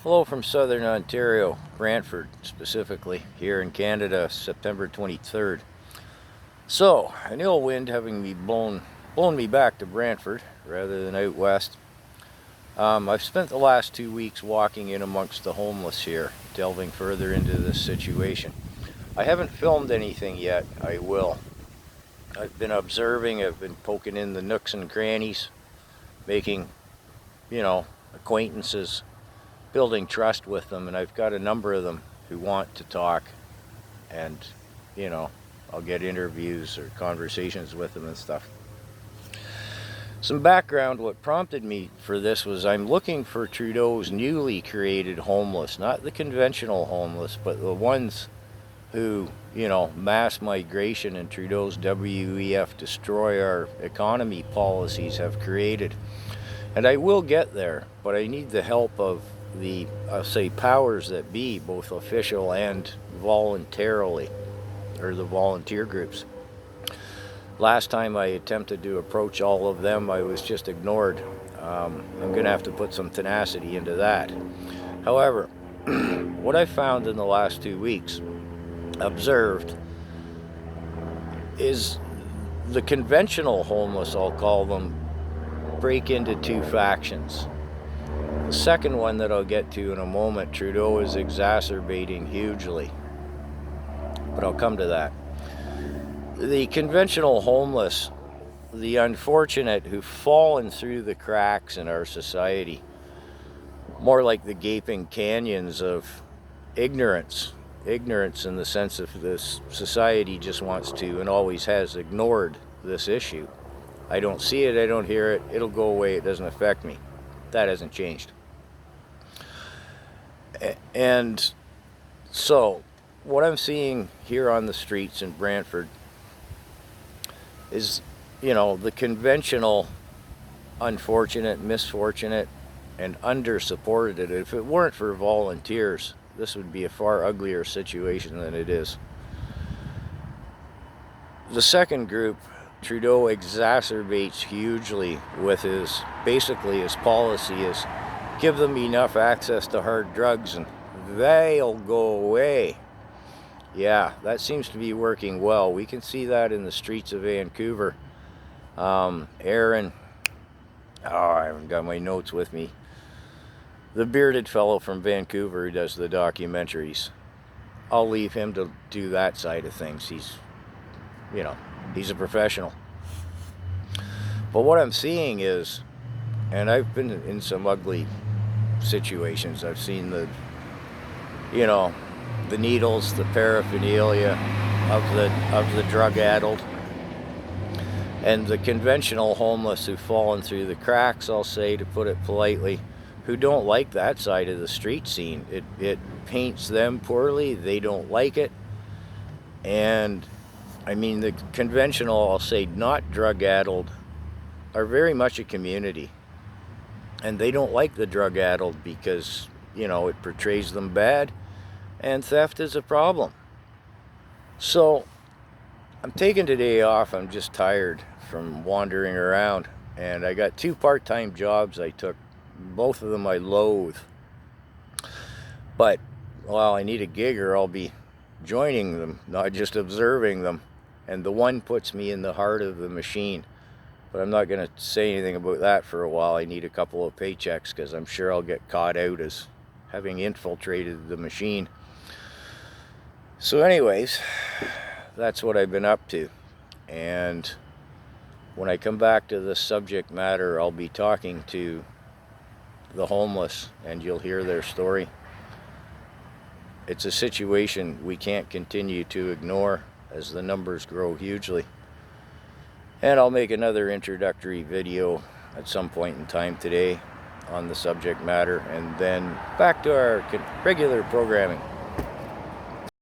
Hello from Southern Ontario, Brantford specifically, here in Canada, September 23rd. So, an ill wind having me blown me back to Brantford rather than out west. I've spent the last 2 weeks walking in amongst the homeless here, delving further into this situation. I haven't filmed anything yet. I will. I've been observing, I've been poking in the nooks and crannies, making, acquaintances, building trust with them, and I've got a number of them who want to talk, and I'll get interviews or conversations with them and stuff. Some background: what prompted me for this was I'm looking for Trudeau's newly created homeless, not the conventional homeless, but the ones who, mass migration and Trudeau's WEF destroy our economy policies have created. And I will get there, but I need the help of the, I'll say, powers that be, both official and voluntarily, or the volunteer groups. Last time I attempted to approach all of them, I was just ignored. I'm going to have to put some tenacity into that. However, what I found in the last 2 weeks, observed, is the conventional homeless, I'll call them, break into two factions. The second one that I'll get to in a moment, Trudeau is exacerbating hugely, but I'll come to that. The conventional homeless, the unfortunate who've fallen through the cracks in our society, more like the gaping canyons of ignorance in the sense of this society just wants to and always has ignored this issue. I don't see it, I don't hear it, it'll go away, it doesn't affect me. That hasn't changed. And so, what I'm seeing here on the streets in Brantford is, the conventional unfortunate, misfortunate, and under-supported. If it weren't for volunteers, this would be a far uglier situation than it is. The second group, Trudeau exacerbates hugely with his policy is give them enough access to hard drugs and they'll go away. Yeah, that seems to be working well. We can see that in the streets of Vancouver. Aaron, I haven't got my notes with me. The bearded fellow from Vancouver who does the documentaries. I'll leave him to do that side of things. He's a professional. But what I'm seeing is, and I've been in some ugly situations. I've seen the needles, the paraphernalia of the drug-addled, and the conventional homeless who've fallen through the cracks, I'll say, to put it politely, who don't like that side of the street scene. It paints them poorly. They don't like it. And I mean, the conventional, I'll say, not drug-addled, are very much a community. And they don't like the drug-addled because, it portrays them bad, and theft is a problem. So, I'm taking today off. I'm just tired from wandering around. And I got 2 part-time jobs I took. Both of them I loathe. But, well, I need a gig or I'll be joining them, not just observing them. And the one puts me in the heart of the machine. But I'm not going to say anything about that for a while. I need a couple of paychecks because I'm sure I'll get caught out as having infiltrated the machine. So anyways, that's what I've been up to. And when I come back to this subject matter, I'll be talking to the homeless and you'll hear their story. It's a situation we can't continue to ignore as the numbers grow hugely. And I'll make another introductory video at some point in time today on the subject matter, and then back to our regular programming.